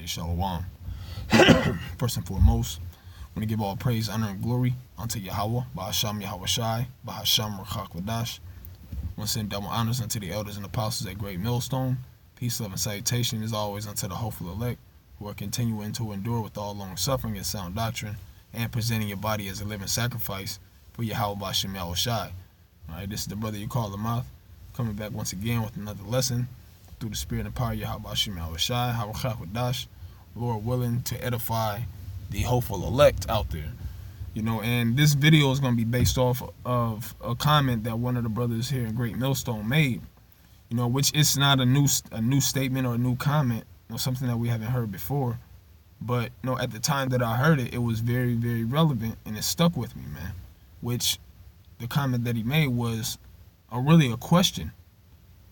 Hey, Shalom. First and foremost, I want to give all praise, honor, and glory unto Yahweh, Ba'asham Yahweh Shai, Ba'asham Rachak Wadash. I want to send double honors unto the elders and apostles at Great Millstone. Peace, love, and salutation is always unto the hopeful elect, who are continuing to endure with all long suffering and sound doctrine, and presenting your body as a living sacrifice for Yahweh Ba'asham Yahweh Shai. Alright, this is the brother you call the mouth, coming back once again with another lesson through the spirit and power of Yahweh Ba'asham Yahweh Shai, Rachak Wadash. Lord willing, to edify the hopeful elect out there. And this video is going to be based off of a comment that one of the brothers here in Great Millstone made, which is not a new statement or a new comment, something that we haven't heard before. But, at the time that I heard it, it was very, very relevant, and it stuck with me, man. Which, the comment that he made was really a question,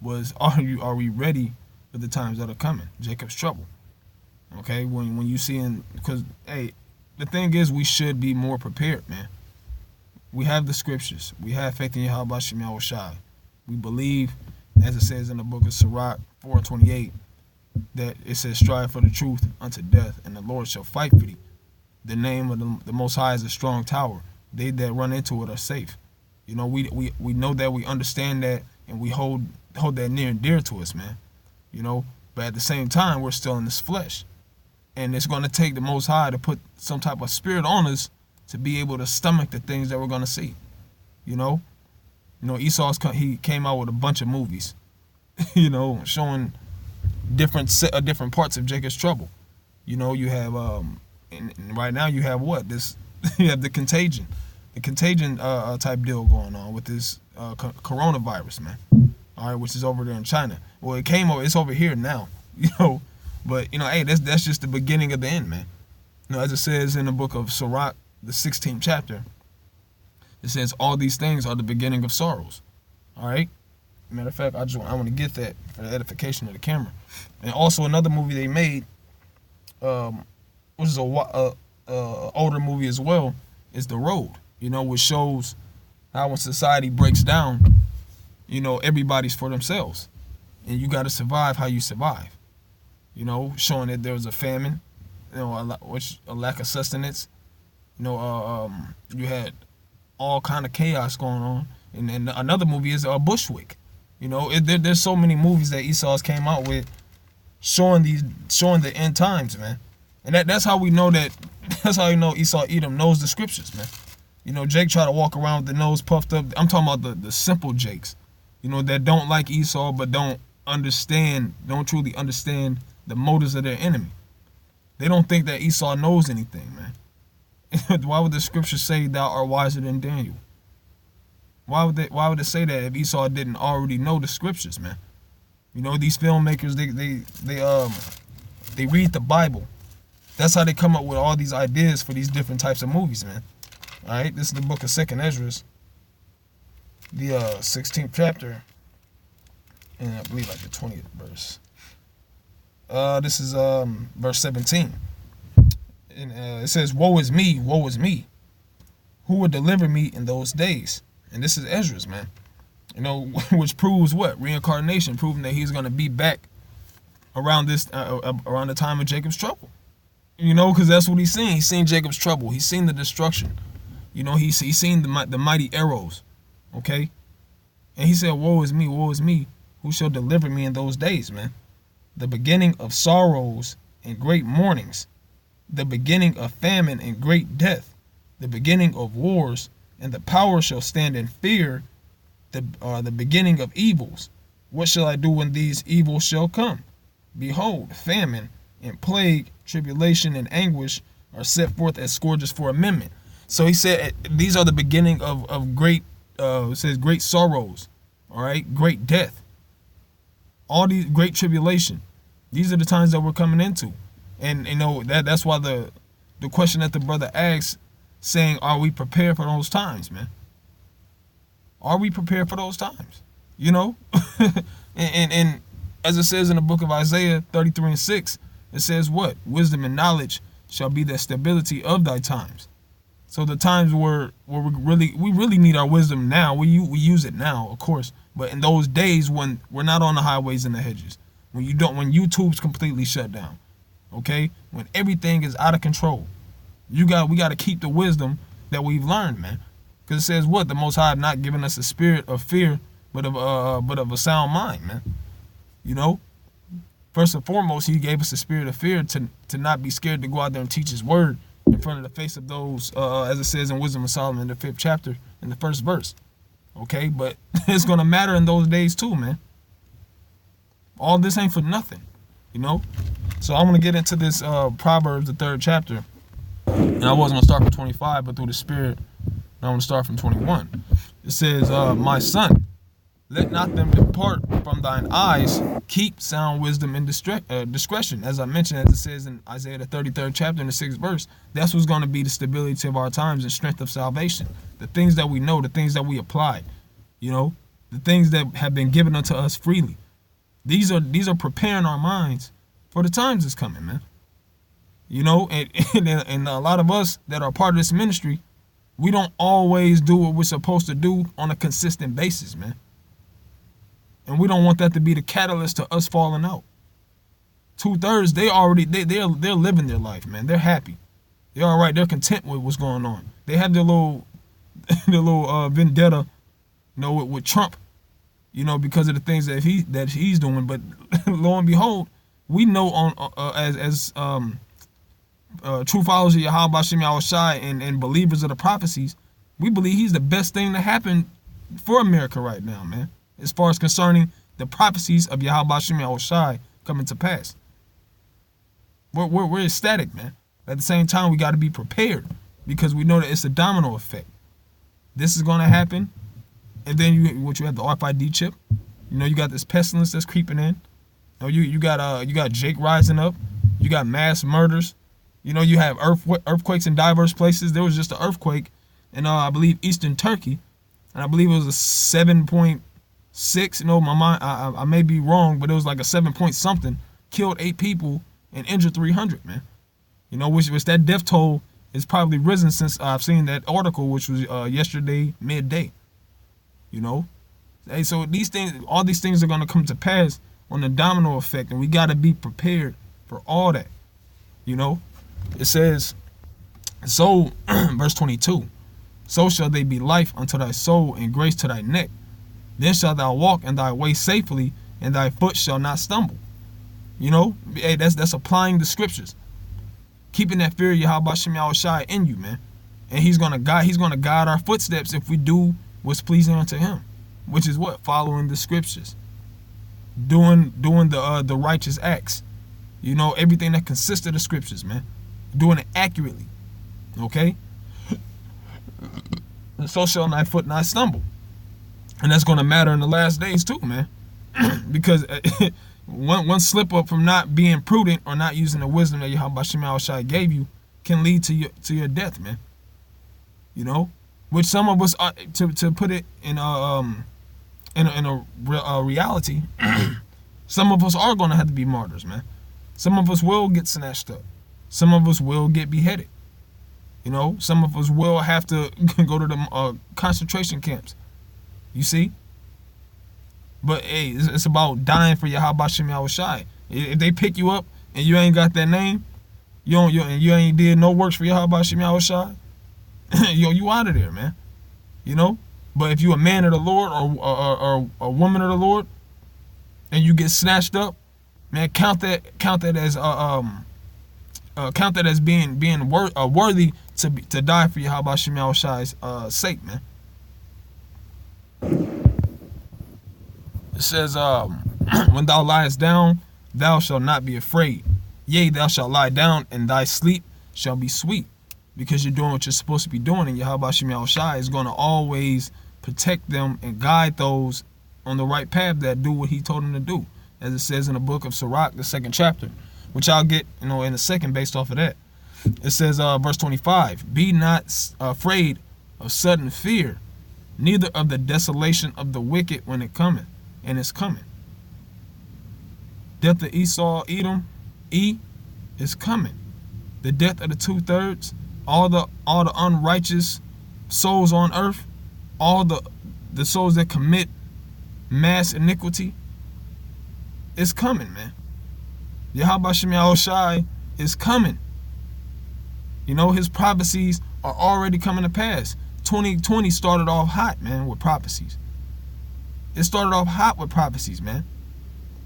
was, are we ready for the times that are coming? Jacob's trouble. Okay, when you see because hey, the thing is, we should be more prepared, man. We have the scriptures. We have faith in Yahweh Ba'asham Yahweh Shai. We believe, as it says in the book of Sirach 4:28, that it says, strive for the truth unto death, and the Lord shall fight for thee. The name of the Most High is a strong tower. They that run into it are safe. We know that, we understand that, and we hold that near and dear to us, man. But at the same time, we're still in this flesh. And it's going to take the Most High to put some type of spirit on us to be able to stomach the things that we're going to see. He came out with a bunch of movies, showing different parts of Jacob's trouble. You have and right now you have what you have the contagion type deal going on with this coronavirus, man. All right, which is over there in China. Well, it's over here now, But, hey, that's just the beginning of the end, man. As it says in the book of Sirach, the 16th chapter, it says all these things are the beginning of sorrows. All right? Matter of fact, I want to get that for the edification of the camera. And also another movie they made, which is a older movie as well, is The Road, which shows how when society breaks down, everybody's for themselves. And you got to survive how you survive. Showing that there was a famine, a lack of sustenance. You had all kind of chaos going on. And another movie is Bushwick. There's so many movies that Esau's came out with showing the end times, man. And that's how we know that's how you know Esau Edom knows the scriptures, man. Jake try to walk around with the nose puffed up. I'm talking about the simple Jakes, that don't like Esau but don't truly understand the motives of their enemy. They don't think that Esau knows anything, man. Why would the scripture say thou art wiser than Daniel? Why would it say that if Esau didn't already know the scriptures, man? These filmmakers, they read the Bible. That's how they come up with all these ideas for these different types of movies, man. All right, this is the book of 2nd Ezra, the 16th chapter, and I believe like the 20th verse. This is verse 17. And it says, woe is me, who would deliver me in those days? And this is Ezra's, man. Which proves what? Reincarnation, proving that he's going to be back around around the time of Jacob's trouble. Because that's what he's seen. He's seen Jacob's trouble. He's seen the destruction. He's seen the mighty arrows. Okay? And he said, woe is me, who shall deliver me in those days, man? The beginning of sorrows and great mournings, the beginning of famine and great death, the beginning of wars, and the power shall stand in fear, the beginning of evils. What shall I do when these evils shall come? Behold, famine and plague, tribulation and anguish are set forth as scourges for amendment. So he said these are the beginning of great, it says great sorrows, all right, great death. All these great tribulation, these are the times that we're coming into. And that's why the question that the brother asked, saying, are we prepared for those times, man? Are we prepared for those times? And as it says in the book of Isaiah 33:6, it says what? Wisdom and knowledge shall be the stability of thy times. So the times where we really need our wisdom now, we use it now, of course. But in those days when we're not on the highways and the hedges, when YouTube's completely shut down, Okay? When everything is out of control. We got to keep the wisdom that we've learned, man. Because it says what? The Most High have not given us a spirit of fear, but of a sound mind, man. You know? First and foremost, he gave us a spirit of fear to not be scared to go out there and teach his word in front of the face of those, as it says in Wisdom of Solomon, the 5th chapter, in the 1st verse. Okay? But it's going to matter in those days too, man. All this ain't for nothing, you know? So I'm going to get into this Proverbs, the 3rd chapter. And I wasn't going to start from 25, but through the Spirit, I'm going to start from 21. It says, my son, let not them depart from thine eyes. Keep sound wisdom and discretion. As I mentioned, as it says in Isaiah, the 33rd chapter, in the 6th verse, that's what's going to be the stability of our times and strength of salvation. The things that we know, the things that we apply, you know, the things that have been given unto us freely. These are preparing our minds for the times that's coming, man. You know, and a lot of us that are part of this ministry, we don't always do what we're supposed to do on a consistent basis, man. And we don't want that to be the catalyst to us falling out. 2/3, they're living their life, man. They're happy. They're all right. They're content with what's going on. They have their little vendetta, you know, with Trump, you know, because of the things that he's doing. But lo and behold, we know as true followers of Yahweh Shem Yahushai and believers of the prophecies, we believe he's the best thing to happen for America right now, man. As far as concerning the prophecies of Yahweh Shem Yahushai coming to pass. We're ecstatic, man. At the same time, we got to be prepared because we know that it's a domino effect. This is going to happen, and then you have the RFID chip. You know, you got this pestilence that's creeping in. You got Jake rising up. You got mass murders. You know, you have earthquakes in diverse places. There was just an earthquake in I believe Eastern Turkey, and I believe it was a 7.6. You know, I may be wrong, but it was like a 7 point something. Killed 8 people and injured 300, man. You know, which that death toll is probably risen since I've seen that article, which was yesterday midday. You know, hey, so all these things are going to come to pass on the domino effect, and we got to be prepared for all that. You know, it says, so verse 22, so shall they be life unto thy soul and grace to thy neck. Then shalt thou walk in thy way safely, and thy foot shall not stumble. You know, hey, that's applying the scriptures, keeping that fear of Yahweh Shem Yahushai in you, man. And he's gonna guide our footsteps if we do what's pleasing unto him, which is what? Following the scriptures, doing the righteous acts. You know, everything that consists of the scriptures, man. Doing it accurately. Okay? And so shall thy foot not stumble. And that's going to matter in the last days too, man. Because one slip up from not being prudent or not using the wisdom that Yahweh Shem Yahushai gave you can lead to your death, man. You know? Which some of us are, to put it in a reality, some of us are going to have to be martyrs, man. Some of us will get snatched up. Some of us will get beheaded. You know, some of us will have to go to the concentration camps. You see? But hey, it's about dying for Yahweh Shem Yahushai. If they pick you up and you ain't got that name, you ain't did no works for Yahweh Shem Yahushai, you out of there, man. You know? But if you a man of the Lord or a woman of the Lord, and you get snatched up, man, count that as being worthy to die for Yahweh Shem Yahushai's sake, man. It says, when thou liest down, thou shalt not be afraid. Yea, thou shalt lie down, and thy sleep shall be sweet, because you're doing what you're supposed to be doing, and Yahweh Shem Yahushai is going to always protect them and guide those on the right path that do what he told them to do, as it says in the book of Sirach, the 2nd chapter, which I'll get, in a second based off of that. It says, verse 25, be not afraid of sudden fear, neither of the desolation of the wicked when it cometh, and it's coming. Death of Esau, Edom, is coming. The death of the 2/3, all the unrighteous souls on earth, all the souls that commit mass iniquity, it's coming, man. Yahweh Shem Yahushai is coming. You know, his prophecies are already coming to pass. 2020 started off hot, man, with prophecies. It started off hot with prophecies, man.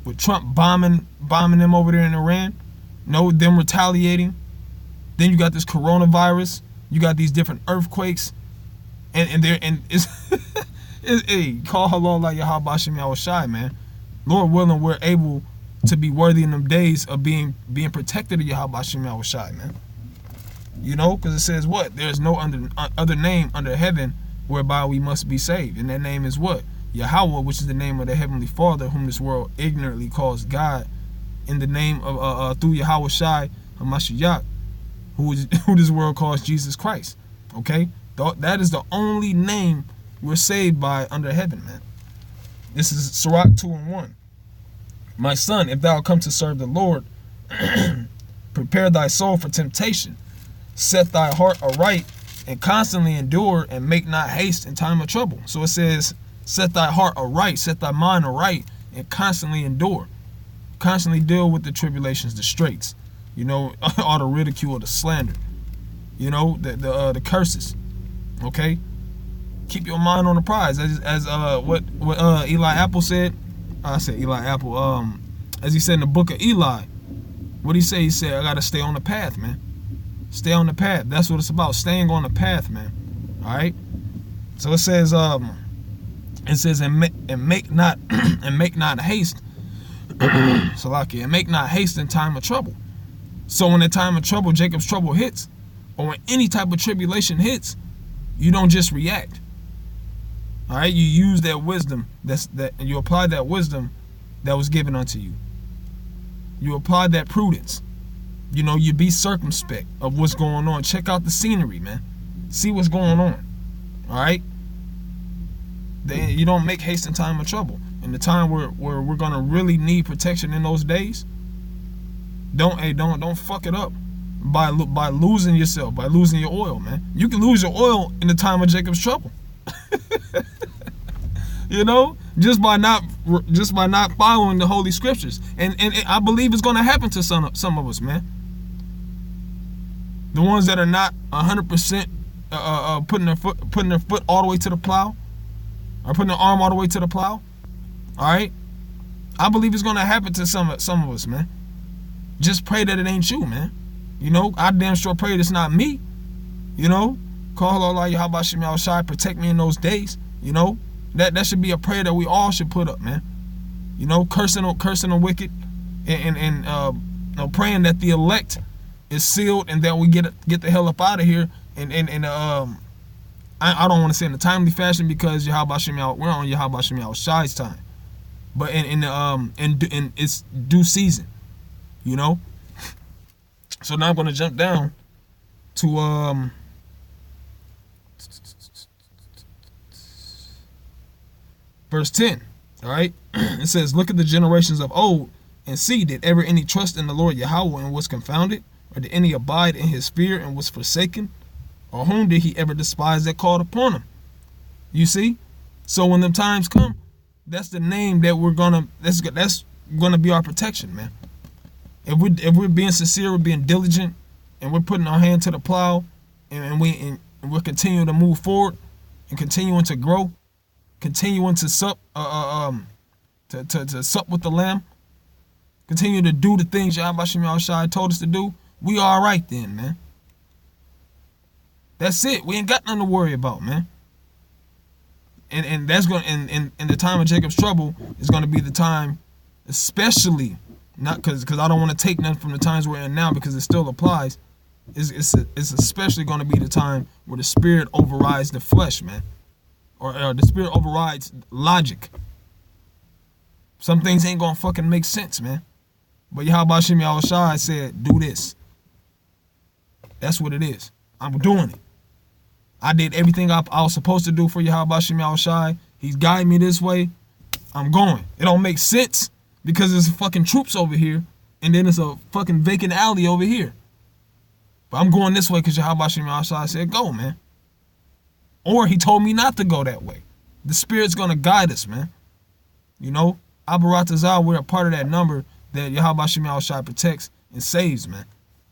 With Trump bombing them over there in Iran. No, them retaliating. Then you got this coronavirus. You got these different earthquakes. And it's hey, call halal like Yahweh Shem Yahushai, man. Lord willing, we're able to be worthy in them days of being protected of Yahweh Shem Yahushai, man. You know, because it says what? There's no other name under heaven whereby we must be saved. And that name is what? Yahweh, which is the name of the Heavenly Father, whom this world ignorantly calls God, in the name of through Yahweh Shai HaMashiach, who this world calls Jesus Christ. Okay? That is the only name we're saved by under heaven, man. This is Sirach 2:1. My son, if thou come to serve the Lord, prepare thy soul for temptation. Set thy heart aright and constantly endure, and make not haste in time of trouble. So it says, set thy heart aright, set thy mind aright, and constantly endure. Constantly deal with the tribulations, the straits, you know, all the ridicule, the slander, you know, the curses. Okay, keep your mind on the prize, as what Eli Apple said. I said Eli Apple. As he said in the book of Eli, what he say? He said, I gotta stay on the path, man. Stay on the path. That's what it's about. Staying on the path, man. All right. So it says, and make not haste. Salaki, and make not haste in time of trouble. So when the time of trouble, Jacob's trouble hits, or when any type of tribulation hits, you don't just react. All right. You use that wisdom. You apply that wisdom that was given unto you. You apply that prudence. You know, you be circumspect of what's going on. Check out the scenery, man. See what's going on. All right. Then you don't make haste in time of trouble. In the time where we're gonna really need protection in those days, don't fuck it up by losing yourself, by losing your oil, man. You can lose your oil in the time of Jacob's trouble. You know, just by not following the Holy Scriptures, and I believe it's gonna happen to some of us, man. The ones that are not 100% putting their foot all the way to the plow, or putting their arm all the way to the plow. All right, I believe it's gonna happen to some of us, man. Just pray that it ain't you, man. You know, I damn sure pray it's not me. You know, call Allah Yahweh Shem Yahushai, protect me in those days. You know, that should be a prayer that we all should put up, man. You know, cursing the wicked, and praying that the elect is sealed and that we get the hell up out of here. And I don't want to say in a timely fashion, because Yahweh Shem Yahushai, we're on Yahweh Shem Yahushai's time, but in its due season, you know. So now I'm going to jump down to verse 10. All right, it says, look at the generations of old and see, did ever any trust in the Lord Yahweh and was confounded, or did any abide in his fear and was forsaken? Or whom did he ever despise that called upon him? You see? So when the times come, that's the name that that's gonna be our protection, man. If we're being sincere, we're being diligent, and we're putting our hand to the plow, and we're continuing to move forward and continuing to grow, continuing to sup to sup with the Lamb, continue to do the things Yahweh Shem Yahushai told us to do, we all right then, man. That's it. We ain't got nothing to worry about, man. And that's going in the time of Jacob's trouble is going to be the time, especially not because I don't want to take nothing from the times we're in now, because it still applies. It's especially going to be the time where the spirit overrides the flesh, man, or the spirit overrides logic. Some things ain't gonna fucking make sense, man. But Yahweh Shem Yahushai said, do this. That's what it is. I'm doing it. I did everything I was supposed to do for Yahweh Shem Yahushai. He's guiding me this way. I'm going. It don't make sense because there's fucking troops over here, and then there's a fucking vacant alley over here. But I'm going this way because Yahweh Shem Yahushai said go, man. Or he told me not to go that way. The Spirit's gonna guide us, man. You know, Abarat Azal, we're a part of that number that Yahweh Shem Yahushai protects and saves, man.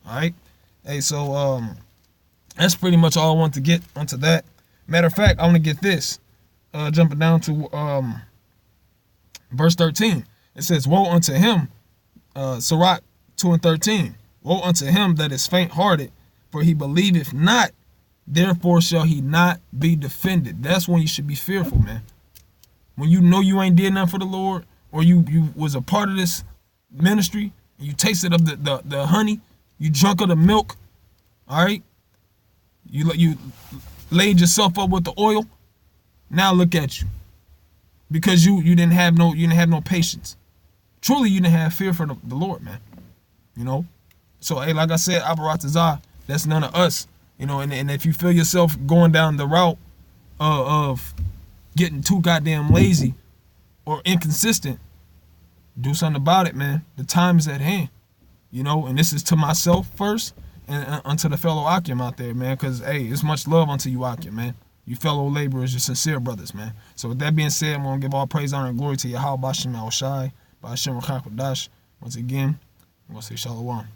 All right. Hey, so that's pretty much all I want to get onto that. Matter of fact, I want to get this. Jumping down to verse 13. It says, "Woe unto him," Sirach 2:13. "Woe unto him that is faint-hearted, for he believeth not, therefore shall he not be defended." That's when you should be fearful, man. When you know you ain't did nothing for the Lord, or you was a part of this ministry, and you tasted of the honey, you drunk of the milk, all right? You laid yourself up with the oil. Now look at you, because you didn't have no patience. Truly, you didn't have fear for the Lord, man. You know. So hey, like I said, Abaratazah, that's none of us. You know, and if you feel yourself going down the route of getting too goddamn lazy or inconsistent, do something about it, man. The time is at hand. You know, and this is to myself first, and unto the fellow Akim out there, man. Because hey, it's much love unto you, Akim, man. You fellow laborers, your sincere brothers, man. So with that being said, I'm going to give all praise, honor, and glory to Yahweh, Bashim Al Shai, Bashim Rakak Wadash. Once again, I'm going to say Shalom.